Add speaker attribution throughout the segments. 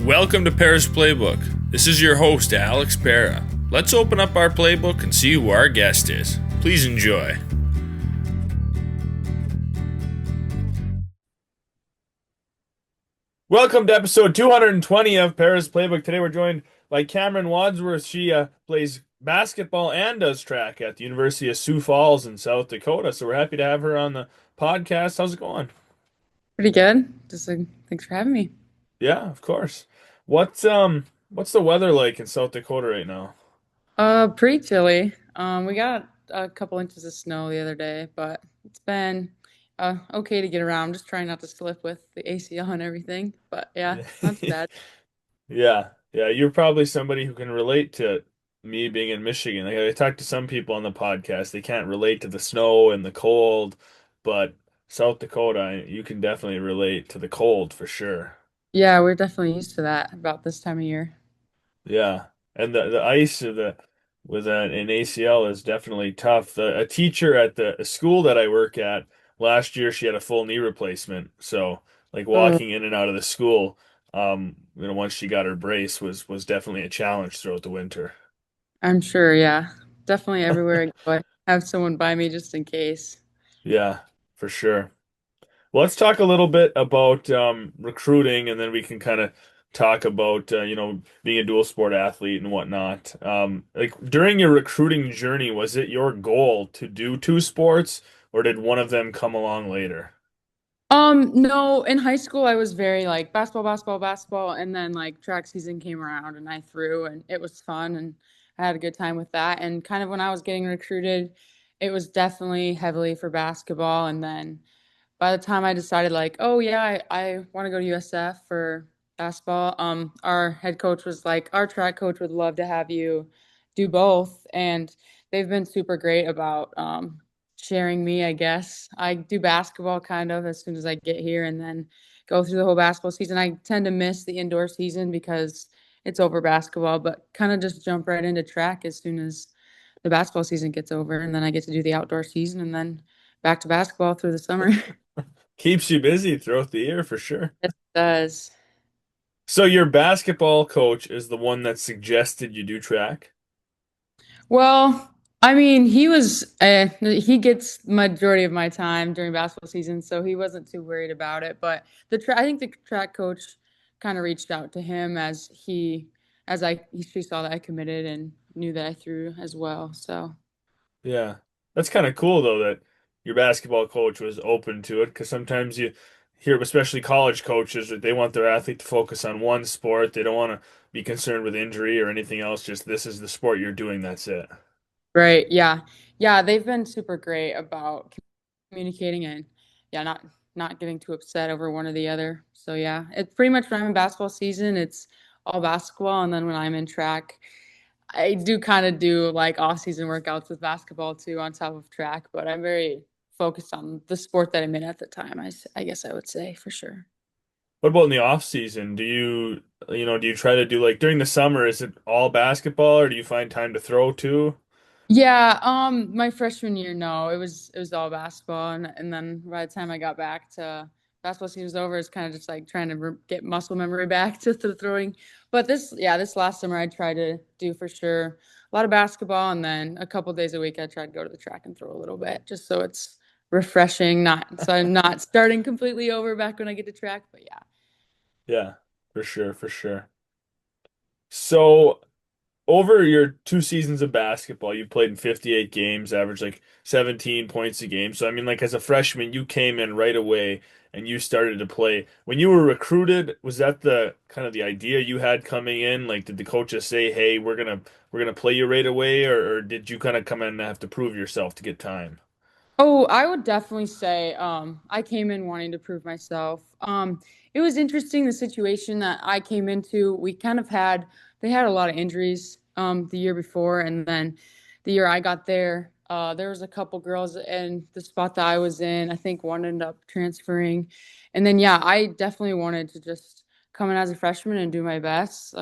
Speaker 1: Welcome to Pera's Playbook. This is your host, Alex Pera. Let's open up our playbook and see who our guest is. Please enjoy. Welcome to episode 220 of Pera's Playbook. Today we're joined by Kamryn Wadsworth. She plays basketball and does track at the University of Sioux Falls in South Dakota. So we're happy to have her on the podcast. How's it going?
Speaker 2: Pretty good. Thanks for having me.
Speaker 1: Yeah, of course. What's the weather like in South Dakota right now?
Speaker 2: Pretty chilly. We got a couple inches of snow the other day, but it's been okay to get around. Just trying not to slip with the ACL and everything. But yeah, not too bad.
Speaker 1: Yeah. You're probably somebody who can relate to me being in Michigan. Like, I talk to some people on the podcast, they can't relate to the snow and the cold, but South Dakota, you can definitely relate to the cold for sure.
Speaker 2: Yeah, we're definitely used to that about this time of year.
Speaker 1: Yeah, and the ice of the with an ACL is definitely tough. A teacher at the school that I work at last year, she had a full knee replacement. So like
Speaker 2: Oh,
Speaker 1: walking in and out of the school, once she got her brace was definitely a challenge throughout the winter.
Speaker 2: I'm sure. Yeah, definitely everywhere I go, I have someone by me just in case.
Speaker 1: Yeah, for sure. Well, let's talk a little bit about recruiting, and then we can kind of talk about being a dual sport athlete and whatnot. Like during your recruiting journey, was it your goal to do two sports, or did one of them come along later?
Speaker 2: No, in high school I was very like basketball, basketball, basketball, and then like track season came around and I threw and it was fun and I had a good time with that. And kind of when I was getting recruited, it was definitely heavily for basketball. And then by the time I decided like, oh yeah, I want to go to USF for basketball, our head coach was like, our track coach would love to have you do both. And they've been super great about sharing me, I guess. I do basketball kind of as soon as I get here and then go through the whole basketball season. I tend to miss the indoor season because it's over basketball, but kind of just jump right into track as soon as the basketball season gets over. And then I get to do the outdoor season and then back to basketball through the summer.
Speaker 1: Keeps you busy throughout the year for sure.
Speaker 2: It does.
Speaker 1: So your basketball coach is the one that suggested you do track?
Speaker 2: Well, I mean, he gets majority of my time during basketball season, so he wasn't too worried about it. But I think the track coach kind of reached out to him she saw that I committed and knew that I threw as well. So
Speaker 1: Yeah. That's kind of cool though that your basketball coach was open to it because sometimes you hear, especially college coaches, that they want their athlete to focus on one sport. They don't want to be concerned with injury or anything else. Just this is the sport you're doing. That's it.
Speaker 2: right, yeah, yeah, they've been super great about communicating and yeah, not getting too upset over one or the other. So yeah, it's pretty much when I'm in basketball season, it's all basketball, and then when I'm in track, I do kind of do like off-season workouts with basketball too on top of track, but I'm very focused on the sport that I'm in at the time. I guess I would say for sure.
Speaker 1: What about in the off season? Do you try to do like during the summer, is it all basketball or do you find time to throw too?
Speaker 2: Yeah, my freshman year, no, it was all basketball, and then by the time I got back to basketball season was over, it's kind of just like trying to get muscle memory back to the throwing. But this last summer I tried to do for sure a lot of basketball, and then a couple days a week I tried to go to the track and throw a little bit, just so it's refreshing, not so I'm not starting completely over back when I get to track. But yeah.
Speaker 1: Yeah, for sure, for sure. So over your two seasons of basketball, you played in 58 games, averaged like 17 points a game. So, I mean, like as a freshman, you came in right away and you started to play. When you were recruited, was that the kind of the idea you had coming in? Like, did the coaches say, "Hey, we're gonna play you right away," or did you kind of come in and have to prove yourself to get time?
Speaker 2: Oh, I would definitely say I came in wanting to prove myself. It was interesting the situation that I came into. They had a lot of injuries the year before, and then the year I got there, there was a couple girls in the spot that I was in. I think one ended up transferring, and then yeah, I definitely wanted to just come in as a freshman and do my best.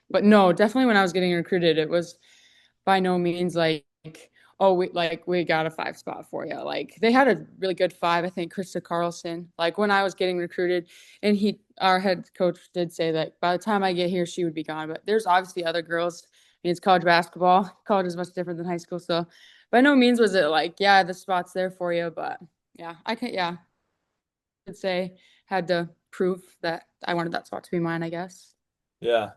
Speaker 2: But no, definitely when I was getting recruited, it was by no means like, oh, we got a five spot for you. Like they had a really good five, I think Krista Carlson. Like when I was getting recruited, and our head coach did say that by the time I get here, she would be gone. But there's obviously other girls. I mean, it's college basketball. College is much different than high school, so by no means was it like, yeah, the spot's there for you. But yeah, I could say had to prove that I wanted that spot to be mine, I guess.
Speaker 1: Yeah.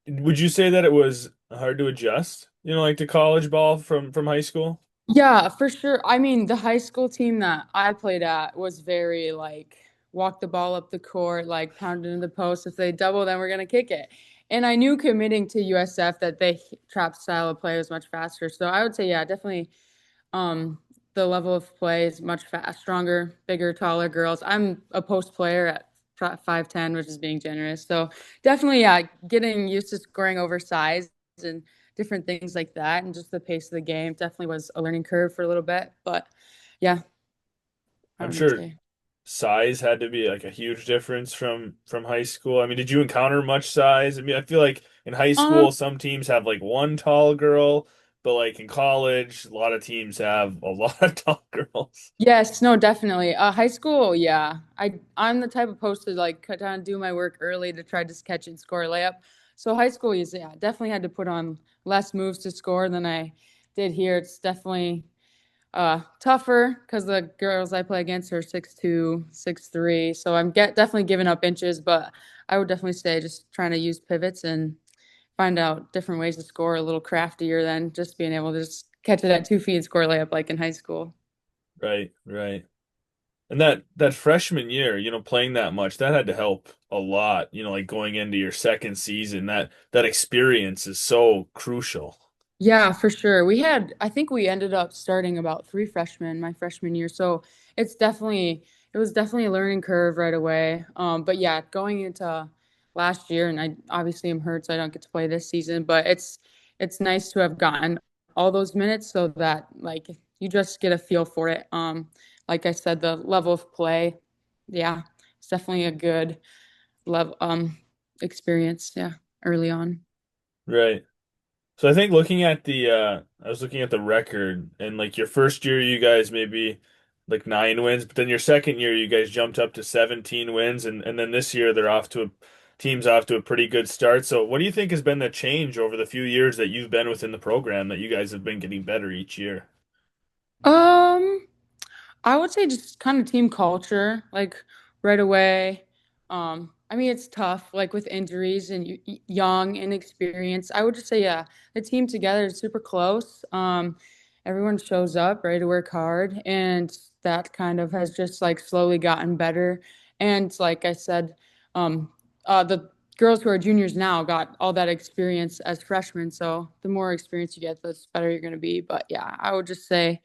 Speaker 1: Would you say that it was hard to adjust, like to college ball from high school?
Speaker 2: Yeah, for sure. I mean, the high school team that I played at was very like walk the ball up the court, like pound it in the post. If they double, then we're gonna kick it. And I knew committing to USF that they trap style of play was much faster. So I would say, yeah, definitely um the level of play is much fast, stronger, bigger, taller girls. I'm a post player at 5'10", which is being generous. So definitely, yeah, getting used to scoring oversized and different things like that, and just the pace of the game definitely was a learning curve for a little bit. But yeah, I
Speaker 1: I'm
Speaker 2: would
Speaker 1: sure
Speaker 2: say.
Speaker 1: size had to be like a huge difference from high school. I mean, did you encounter much size? I mean, I feel like in high
Speaker 2: Um,
Speaker 1: school some teams have like one tall girl, but like in college, a lot of teams have a lot of tall girls.
Speaker 2: yes, no, definitely. High school, yeah. I'm the type of post to like cut down, do my work early to try to catch and score a layup. So high school is, yeah, definitely had to put on less moves to score than I did here. It's definitely tougher because the girls I play against are 6'2", 6'3". So I'm definitely giving up inches, but I would definitely say just trying to use pivots and find out different ways to score a little craftier than just being able to just catch it at 2 feet and score a layup like in high school.
Speaker 1: Right, right. And that freshman year, playing that much, that had to help a lot, like going into your second season. That experience is so crucial.
Speaker 2: Yeah, for sure. I think we ended up starting about three freshmen my freshman year. So it was definitely a learning curve right away. But yeah, going into last year, and I obviously am hurt, so I don't get to play this season, but it's nice to have gotten all those minutes so that like you just get a feel for it. Like I said, the level of play, yeah, it's definitely a good level experience, yeah, early on.
Speaker 1: Right. So I think I was looking at the record, and like your first year you guys maybe like 9 wins, but then your second year you guys jumped up to 17 wins, and then this year team's off to a pretty good start. So what do you think has been the change over the few years that you've been within the program that you guys have been getting better each year?
Speaker 2: Um, I would say just kind of team culture, like right away. I mean, it's tough, like with injuries and young, inexperienced. I would just say, yeah, the team together is super close. Everyone shows up, ready to work hard, and that kind of has just like slowly gotten better. And like I said, um, the girls who are juniors now got all that experience as freshmen. So the more experience you get, the better you're going to be. But yeah, I would just say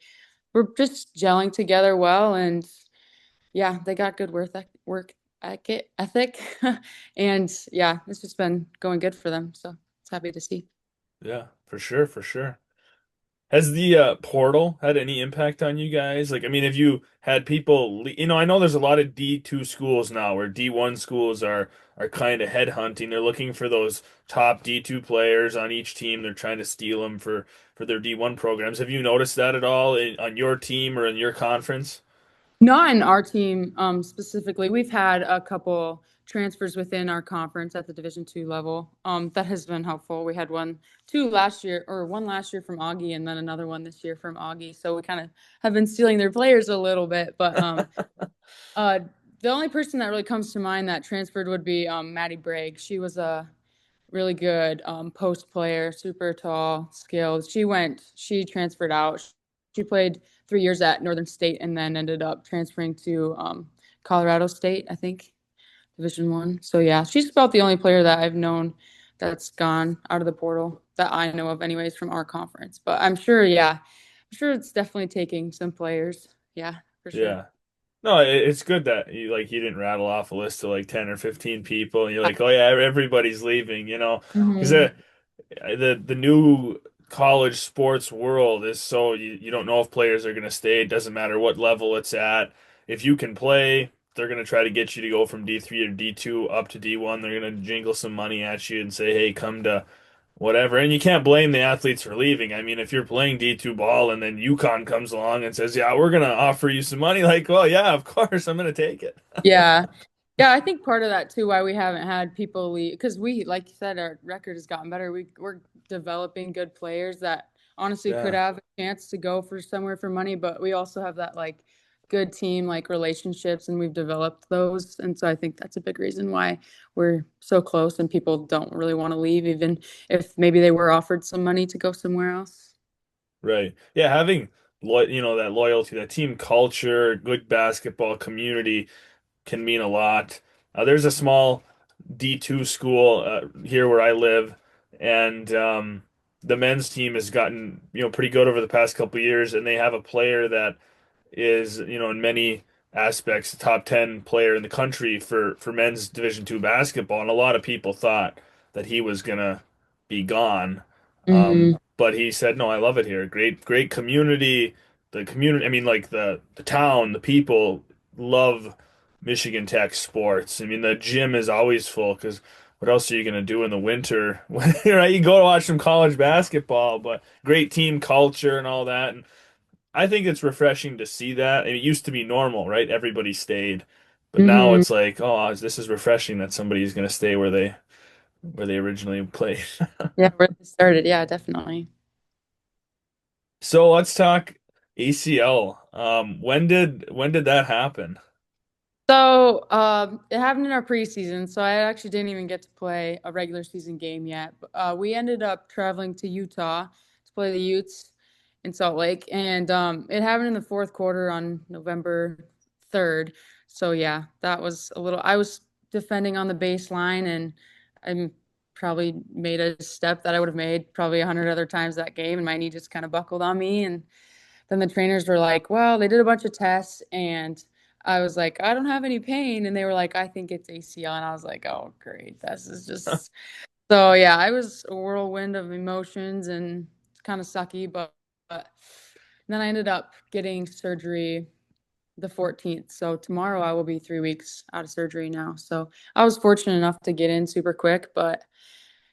Speaker 2: we're just gelling together well, and yeah, they got good ethic, and yeah, it's just been going good for them. So it's happy to see.
Speaker 1: Yeah, for sure, for sure. Has the portal had any impact on you guys? Like, I mean, have you had people, I know there's a lot of D2 schools now where D1 schools are kind of headhunting. They're looking for those top D2 players on each team. They're trying to steal them for their D1 programs. Have you noticed that at all on your team or in your conference?
Speaker 2: Not in our team specifically. We've had a couple transfers within our conference at the Division II level. That has been helpful. We had one last year from Augie, and then another one this year from Augie. So we kind of have been stealing their players a little bit. But uh, the only person that really comes to mind that transferred would be Maddie Bragg. She was a really good post player, super tall, skilled. She transferred out. She played 3 years at Northern State and then ended up transferring to Colorado State, I think, Division I. So yeah, she's about the only player that I've known that's gone out of the portal that I know of, anyways, from our conference. But I'm sure, yeah, I'm sure it's definitely taking some players. Yeah, for sure.
Speaker 1: Yeah. No, it's good that you didn't rattle off a list of like 10 or 15 people and you're like, "Oh yeah, everybody's leaving," because
Speaker 2: Hmm.
Speaker 1: the new college sports world is so you don't know if players are going to stay. It doesn't matter what level it's at. If you can play, they're going to try to get you to go from D3 or D2 up to D1. They're going to jingle some money at you and say, "Hey, whatever. And you can't blame the athletes for leaving. I mean, if you're playing D2 ball and then UConn comes along and says, "Yeah, we're gonna offer you some money," like, well, yeah, of course, I'm gonna take it.
Speaker 2: Yeah. Yeah, I think part of that too, why we haven't had people leave, because we, like you said, our record has gotten better. We're developing good players that honestly could
Speaker 1: Yeah,
Speaker 2: have a chance to go for somewhere for money, but we also have that like good team like relationships and we've developed those. And so I think that's a big reason why we're so close and people don't really want to leave, even if maybe they were offered some money to go somewhere else.
Speaker 1: right. Yeah, having that loyalty, that team culture, good basketball community can mean a lot. There's a small D2 school here where I live, and the men's team has gotten, pretty good over the past couple of years, and they have a player that is, in many aspects, the top 10 player in the country for men's Division two basketball. And a lot of people thought that he was gonna be gone.
Speaker 2: Hmm.
Speaker 1: But he said, no, I love it here. Great, great community. The community, I mean, like the town, the people love Michigan Tech sports. I mean, the gym is always full because what else are you gonna do in the winter? Right? You go to watch some college basketball, but great team culture and all that. And I think it's refreshing to see that. It used to be normal, right? Everybody stayed. But now
Speaker 2: Hmm.
Speaker 1: it's like, oh, this is refreshing that somebody's going to stay where they originally played.
Speaker 2: Yeah, where they started. Yeah, definitely.
Speaker 1: So let's talk ACL. When did that happen?
Speaker 2: So, it happened in our preseason, so I actually didn't even get to play a regular season game yet. We ended up traveling to Utah to play the Utes in Salt Lake, and it happened in the fourth quarter on November 3rd. So yeah, that was a little. I was defending on the baseline, and I probably made a step that I would have made probably 100 other times that game, and my knee just kind of buckled on me, and then the trainers were like, well, they did a bunch of tests and I was like, I don't have any pain. And they were like, I think it's ACL. And I was like, oh, great. This is just so yeah, I was a whirlwind of emotions and it's kind of sucky, but then I ended up getting surgery the 14th. So tomorrow I will be 3 weeks out of surgery now. So I was fortunate enough to get in super quick, but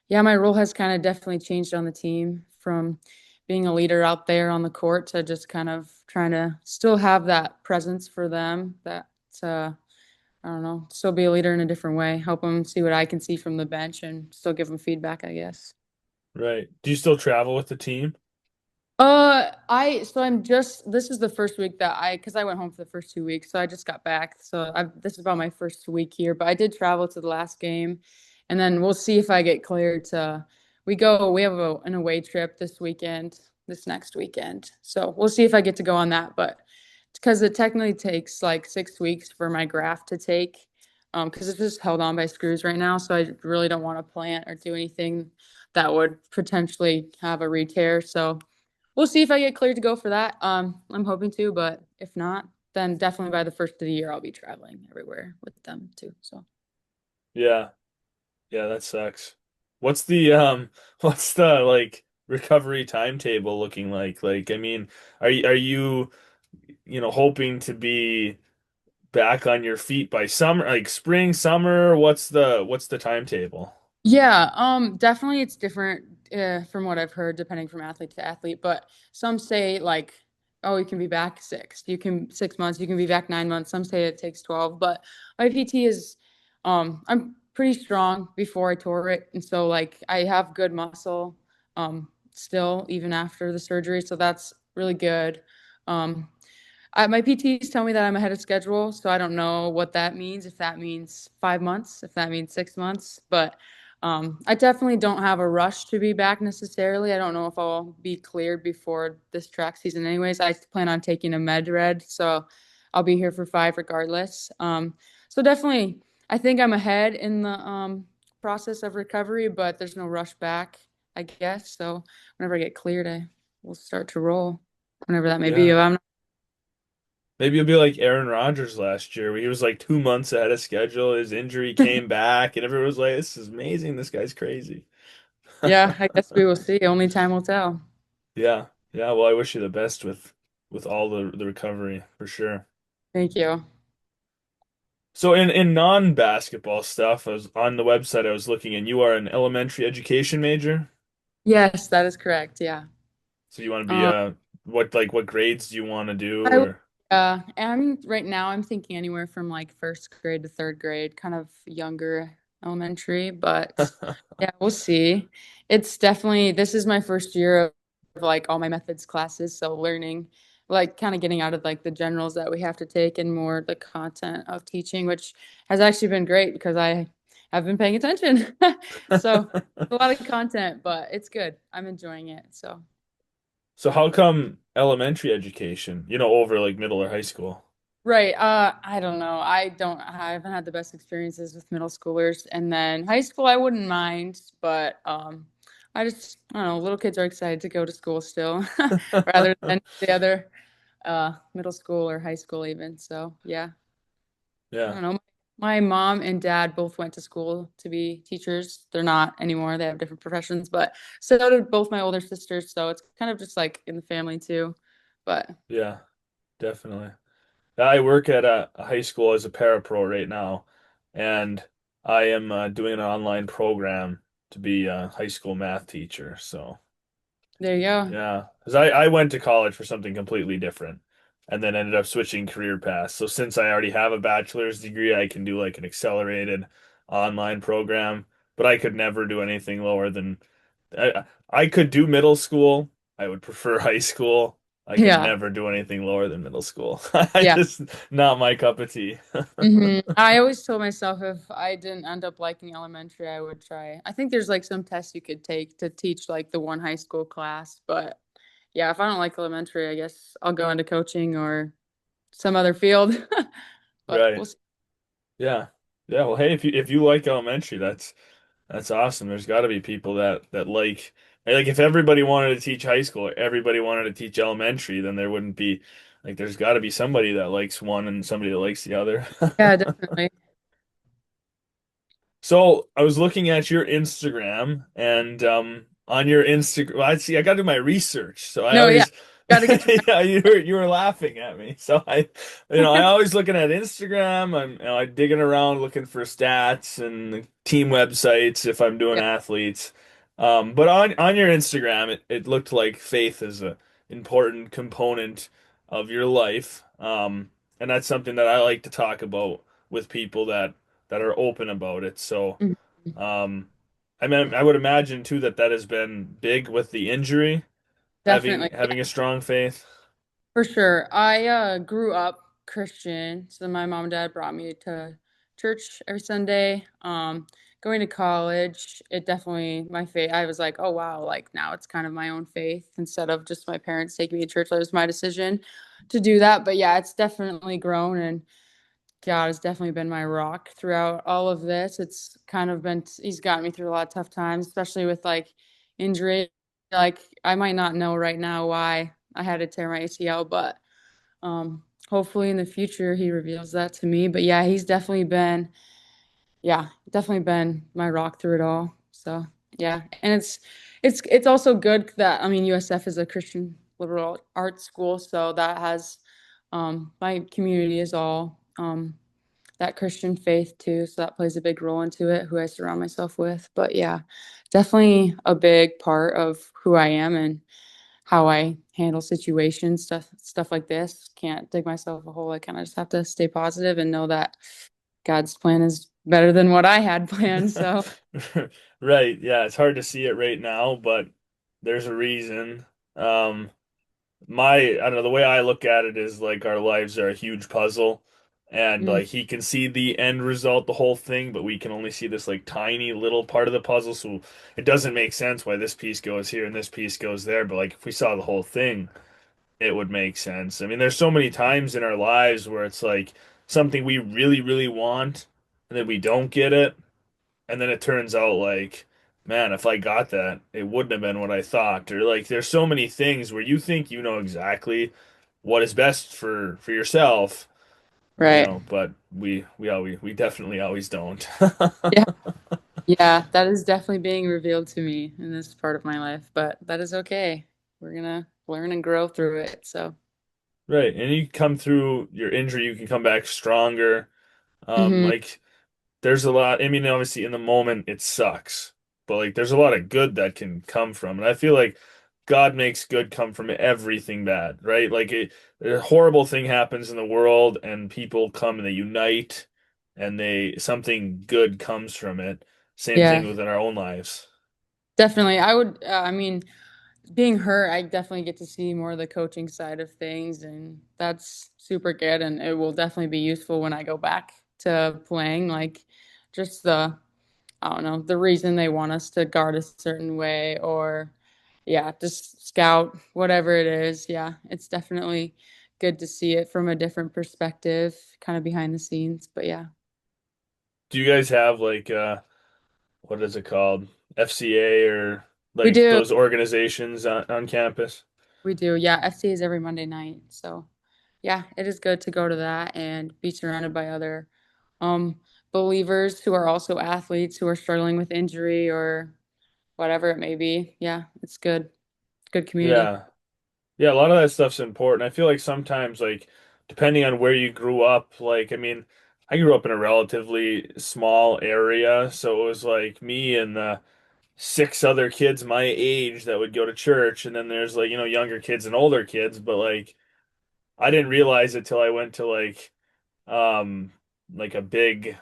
Speaker 2: yeah, my role has kind of definitely changed on the team from being a leader out there on the court to just kind of trying to still have that presence for them that I don't know, still be a leader in a different way, help them see what I can see from the bench and still give them feedback, I guess.
Speaker 1: Right. Do you still travel with the team?
Speaker 2: So I'm just this is the first week that because I went home for the first 2 weeks, so I just got back. So this is about my first week here, but I did travel to the last game, and then we'll see if I get cleared to. We have an away trip this weekend, this next weekend, so we'll see if I get to go on that. But because it technically takes like 6 weeks for my graft to take, because it's just held on by screws right now, so I really don't want to plant or do anything that would potentially have a re-tear. So. We'll see if I get cleared to go for that. I'm hoping to, but if not, then definitely by the first of the year I'll be traveling everywhere with them too. So
Speaker 1: Yeah. Yeah, that sucks. What's the what's the like recovery timetable looking like? Like, I mean, are you hoping to be back on your feet by summer, like spring, summer? What's the timetable?
Speaker 2: yeah, definitely it's different from what I've heard, depending from athlete to athlete. But some say like, oh, you can be back 6 months, you can be back 9 months. Some say it takes 12. But my PT is, I'm pretty strong before I tore it, and so like I have good muscle, still even after the surgery. So that's really good. Um, my PTs tell me that I'm ahead of schedule, so I don't know what that means. If that means 5 months, if that means 6 months, but I definitely don't have a rush to be back necessarily. I don't know if I'll be cleared before this track season, anyways. I plan on taking a med red, so I'll be here for 5 regardless. So definitely, I think I'm ahead in the process of recovery, but there's no rush back, I guess. So whenever I get cleared, I will start to roll, whenever that may be.
Speaker 1: Yeah.
Speaker 2: I'm
Speaker 1: Maybe you'll be like Aaron Rodgers last year, where he was like 2 months ahead of schedule. His injury came back, and everyone was like, "This is amazing. This guy's crazy."
Speaker 2: Yeah, I guess we will see. Only time will tell.
Speaker 1: Yeah, yeah. Well, I wish you the best with all the recovery for sure.
Speaker 2: Thank you.
Speaker 1: So in non-basketball stuff, I was on the website I was looking, and you are an elementary education major.
Speaker 2: Yes, that is correct. Yeah.
Speaker 1: So you want to be
Speaker 2: Um,
Speaker 1: what grades do you want to do
Speaker 2: I
Speaker 1: or
Speaker 2: am right now I'm thinking anywhere from like first grade to third grade, kind of younger elementary, but yeah, we'll see. It's definitely this is my first year of like all my methods classes, so learning like kind of getting out of like the generals that we have to take and more the content of teaching, which has actually been great because I have been paying attention. So a lot of content, but it's good. I'm enjoying it. So
Speaker 1: So how come elementary education, over like middle or high school?
Speaker 2: right. I don't know. I haven't had the best experiences with middle schoolers. And then high school I wouldn't mind, but I don't know, little kids are excited to go to school still rather than the other middle school or high school even. So yeah. I
Speaker 1: Yeah.
Speaker 2: don't know. My mom and dad both went to school to be teachers. They're not anymore. They have different professions, but so did both my older sisters. So it's kind of just like in the family too. But
Speaker 1: Yeah, definitely. I work at a high school as a parapro right now, and I am doing an online program to be a high school math teacher. So
Speaker 2: there you go.
Speaker 1: yeah, because I went to college for something completely different and then ended up switching career paths. So since I already have a bachelor's degree, I can do like an accelerated online program, but I could never do anything lower than I could do middle school. I would prefer high school. I could
Speaker 2: Yeah.
Speaker 1: never do anything lower than middle school. I
Speaker 2: Yeah.
Speaker 1: just not my cup of tea.
Speaker 2: I always told myself if I didn't end up liking elementary, I would try. I think there's like some tests you could take to teach like the one high school class. But yeah, if I don't like elementary, I guess I'll go into coaching or some other field. But we'll
Speaker 1: Right.
Speaker 2: see.
Speaker 1: Yeah. Yeah. Well, hey, if you like elementary, that's awesome. There's got to be people that like if everybody wanted to teach high school, everybody wanted to teach elementary, then there wouldn't be like there's got to be somebody that likes one and somebody that likes the other.
Speaker 2: Yeah, definitely.
Speaker 1: So I was looking at your Instagram and on your Instagram, well, I see I got to do my research. So I
Speaker 2: No, yeah.
Speaker 1: always
Speaker 2: Got to get your
Speaker 1: yeah, you were laughing at me. So I always looking at Instagram. I'm digging around looking for stats and team websites if I'm doing
Speaker 2: yeah.
Speaker 1: athletes. But on your Instagram, it looked like faith is a important component of your life. And that's something that I like to talk about with people that are open about it. So,
Speaker 2: Mhm.
Speaker 1: um, I mean, I would imagine too that that has been big with the injury, having
Speaker 2: Definitely.
Speaker 1: having a strong faith.
Speaker 2: For sure. I grew up Christian, so my mom and dad brought me to church every Sunday. Going to college, it definitely my faith. I was like, oh wow, like now it's kind of my own faith instead of just my parents taking me to church. That was my decision to do that. But yeah, it's definitely grown, and God has definitely been my rock throughout all of this. It's kind of been he's gotten me through a lot of tough times, especially with like injury. Like I might not know right now why I had to tear my ACL, but hopefully in the future he reveals that to me. But yeah, he's definitely been my rock through it all. So yeah, and it's also good that I mean USF is a Christian liberal arts school, so that has my community is all that Christian faith too, so that plays a big role into it, who I surround myself with. But yeah, definitely a big part of who I am and how I handle situations, stuff like this. Can't dig myself a hole. I kind of just have to stay positive and know that God's plan is better than what I had planned. So,
Speaker 1: Right. Yeah, it's hard to see it right now, but there's a reason. Um, I don't know, the way I look at it is like our lives are a huge puzzle and
Speaker 2: mm,
Speaker 1: like he can see the end result, the whole thing, but we can only see this like tiny little part of the puzzle. So it doesn't make sense why this piece goes here and this piece goes there. But like if we saw the whole thing, it would make sense. I mean, there's so many times in our lives where it's like something we really, really want and then we don't get it. And then it turns out like, man, if I got that, it wouldn't have been what I thought. Or like there's so many things where you think you know exactly what is best for yourself,
Speaker 2: right.
Speaker 1: but we definitely always don't.
Speaker 2: Yeah. Yeah. That is definitely being revealed to me in this part of my life, but that is okay. We're gonna learn and grow through it. So,
Speaker 1: Right. And you come through your injury, you can come back stronger.
Speaker 2: hmm
Speaker 1: Like there's a lot, I mean, obviously in the moment it sucks. but like there's a lot of good that can come from. And I feel like God makes good come from everything bad, right? A horrible thing happens in the world and people come and they unite and they something good comes from it. Same thing
Speaker 2: Yeah,
Speaker 1: within our own lives.
Speaker 2: definitely. I mean, being hurt, I definitely get to see more of the coaching side of things, and that's super good. And it will definitely be useful when I go back to playing. Like, just I don't know, the reason they want us to guard a certain way, or yeah, just scout, whatever it is. Yeah, it's definitely good to see it from a different perspective, kind of behind the scenes. But yeah,
Speaker 1: Do you guys have what is it called? FCA or
Speaker 2: we
Speaker 1: like
Speaker 2: do.
Speaker 1: those organizations on campus?
Speaker 2: We do. Yeah, FC is every Monday night. So, yeah, it is good to go to that and be surrounded by other um believers who are also athletes who are struggling with injury or whatever it may be. Yeah, it's good. Good community.
Speaker 1: Yeah. Yeah, a lot of that stuff's important. I feel like sometimes, like, depending on where you grew up, like, I mean, I grew up in a relatively small area, so it was like me and the six other kids my age that would go to church, and then there's like, younger kids and older kids, but like, I didn't realize it till I went to um, like a big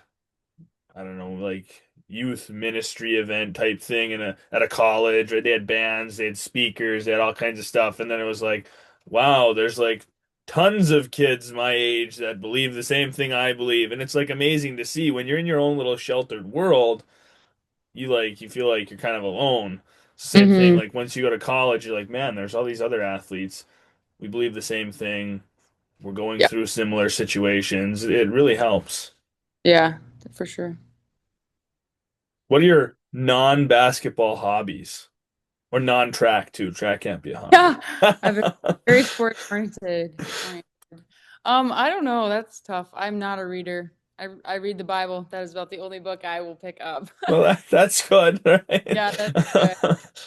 Speaker 1: I don't know, like youth ministry event type thing at a college, right? They had bands, they had speakers, they had all kinds of stuff. And then it was like, wow, there's like tons of kids my age that believe the same thing I believe. And it's like amazing to see when you're in your own little sheltered world, you feel like you're kind of alone. Same thing,
Speaker 2: Mm-hmm.
Speaker 1: like once you go to college, you're like, man, there's all these other athletes. We believe the same thing. We're going
Speaker 2: Yeah.
Speaker 1: through similar situations. It really helps.
Speaker 2: Yeah, for sure.
Speaker 1: What are your non-basketball hobbies? Or non-track too. Track can't be a hobby.
Speaker 2: Yeah, I've been very sport oriented. I don't know. That's tough. I'm not a reader. I read the Bible. That is about the only book I will pick up.
Speaker 1: Well, that's good, right?
Speaker 2: Yeah, that's good.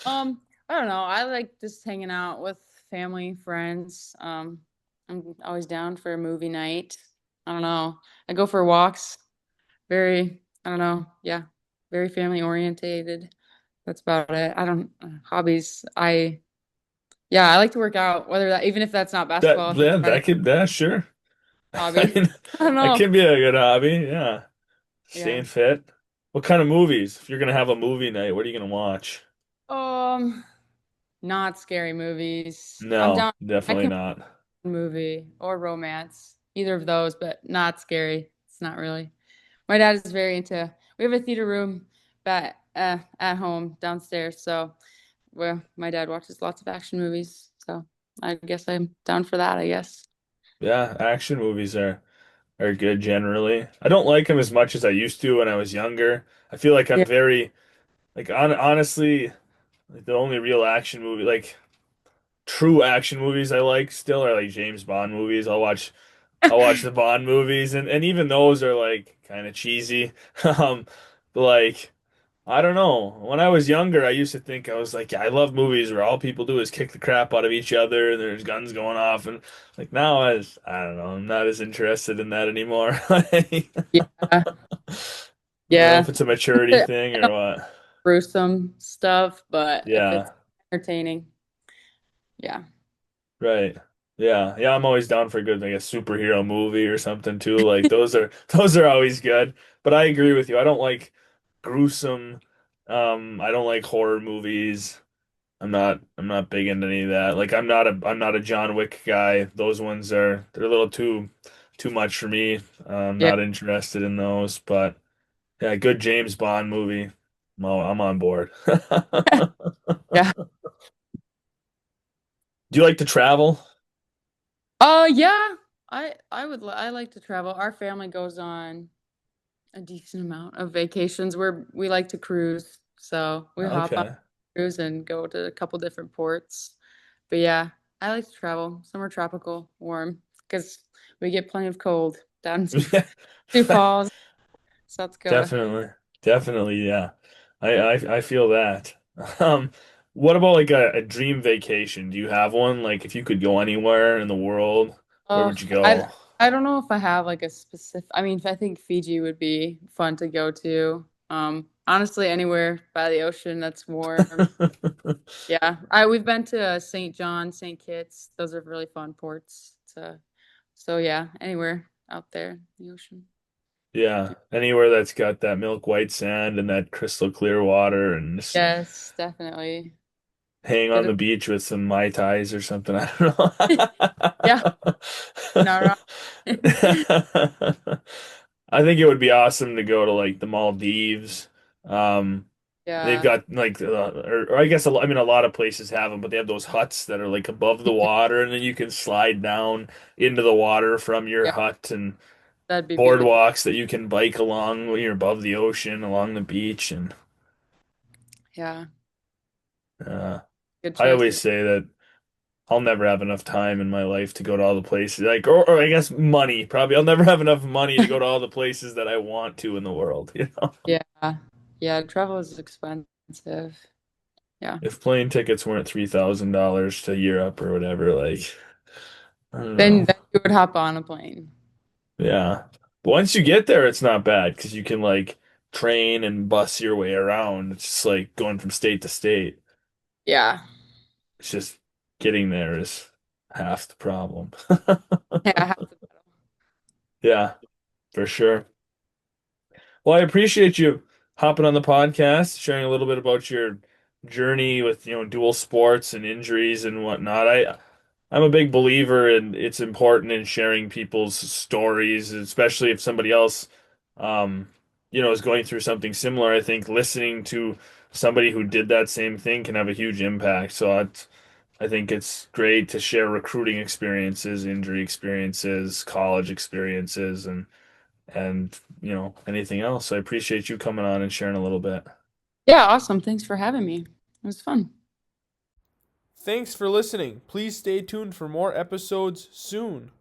Speaker 2: I don't know. I like just hanging out with family, friends. I'm always down for a movie night. I don't know. I go for walks. Very, I don't know. Yeah, very family orientated. That's about it. I don't hobbies. Yeah, I like to work out. Whether that even if that's not
Speaker 1: That
Speaker 2: basketball, if it's
Speaker 1: yeah,
Speaker 2: running,
Speaker 1: that could that sure. I
Speaker 2: hobby.
Speaker 1: mean,
Speaker 2: I don't
Speaker 1: that
Speaker 2: know.
Speaker 1: could be a good hobby. Yeah,
Speaker 2: Yeah.
Speaker 1: staying fit. What kind of movies? If you're gonna have a movie night, what are you gonna watch?
Speaker 2: Um, Not scary movies. I'm
Speaker 1: No,
Speaker 2: down. I
Speaker 1: definitely
Speaker 2: can
Speaker 1: not.
Speaker 2: movie or romance, either of those, but not scary. It's not really. My dad is very into. We have a theater room at home downstairs, so well, my dad watches lots of action movies. So I guess I'm down for that. I guess.
Speaker 1: Yeah, action movies are good generally. I don't like them as much as I used to when I was younger. I feel like I'm
Speaker 2: Yeah.
Speaker 1: very honestly like the only real action movie like true action movies I like still are like James Bond movies. I'll watch the Bond movies and even those are like kind of cheesy. Um but like I don't know. When I was younger, I used to think I was like, yeah, I love movies where all people do is kick the crap out of each other and there's guns going off and like now I don't know, I'm not as interested in that anymore.
Speaker 2: Yeah.
Speaker 1: I don't know
Speaker 2: Yeah.
Speaker 1: if it's a maturity
Speaker 2: I
Speaker 1: thing or
Speaker 2: don't
Speaker 1: what.
Speaker 2: gruesome stuff, but if it's
Speaker 1: Yeah.
Speaker 2: entertaining, yeah.
Speaker 1: Right. Yeah. Yeah, I'm always down for a good, like a superhero movie or something too. Like those are always good. But I agree with you. I don't like gruesome, I don't like horror movies. I'm not big into any of that. Like I'm not a John Wick guy. Those ones they're a little too much for me. I'm
Speaker 2: Yeah.
Speaker 1: not interested in those. But yeah, good James Bond movie. I'm on board.
Speaker 2: Yeah.
Speaker 1: Do you like to travel?
Speaker 2: Yeah. I like to travel. Our family goes on a decent amount of vacations where we like to cruise. So we hop on
Speaker 1: Okay.
Speaker 2: a cruise and go to a couple different ports. But yeah, I like to travel. Somewhere tropical, warm, because we get plenty of cold down in Sioux Falls, South Dakota.
Speaker 1: Definitely. Definitely, yeah. I feel that. Um, what about like a dream vacation? Do you have one? Like if you could go anywhere in the world, where
Speaker 2: Oh,
Speaker 1: would you go?
Speaker 2: I don't know if I have like a specific. I mean, I think Fiji would be fun to go to. Honestly, anywhere by the ocean that's warm. Yeah. We've been to St. John, St. Kitts. Those are really fun ports. So yeah, anywhere out there in the ocean.
Speaker 1: Yeah, anywhere that's got that milk white sand and that crystal clear water and just
Speaker 2: Yes, definitely.
Speaker 1: hang on
Speaker 2: Get
Speaker 1: the beach with some Mai Tais or something. I don't
Speaker 2: Yeah, not wrong.
Speaker 1: I think it would be awesome to go to like the Maldives. Um, they've
Speaker 2: Yeah,
Speaker 1: got like, or I guess I mean a lot of places have them, but they have those huts that are like above the water, and then you can slide down into the water from your
Speaker 2: yeah,
Speaker 1: hut, and
Speaker 2: that'd be beautiful.
Speaker 1: boardwalks that you can bike along when you're above the ocean, along the beach, and
Speaker 2: Yeah,
Speaker 1: uh,
Speaker 2: good
Speaker 1: I always
Speaker 2: choices.
Speaker 1: say that I'll never have enough time in my life to go to all the places like or I guess money. Probably I'll never have enough money to go to all the places that I want to in the world, you know.
Speaker 2: Yeah, yeah, travel is expensive. Yeah.
Speaker 1: If plane tickets weren't $3,000 to Europe or whatever, like I don't
Speaker 2: Then
Speaker 1: know.
Speaker 2: then you would hop on a plane.
Speaker 1: Yeah. But once you get there, it's not bad because you can like train and bus your way around. It's just like going from state to state.
Speaker 2: Yeah.
Speaker 1: It's just getting there is half the problem.
Speaker 2: Yeah, I have to.
Speaker 1: Yeah, for sure. Well, I appreciate you hopping on the podcast, sharing a little bit about your journey with, dual sports and injuries and whatnot. I'm a big believer in it's important in sharing people's stories, especially if somebody else, um, is going through something similar. I think listening to somebody who did that same thing can have a huge impact. I think it's great to share recruiting experiences, injury experiences, college experiences, and anything else. So I appreciate you coming on and sharing a little bit.
Speaker 2: Yeah, awesome. Thanks for having me. It was fun.
Speaker 1: Thanks for listening. Please stay tuned for more episodes soon.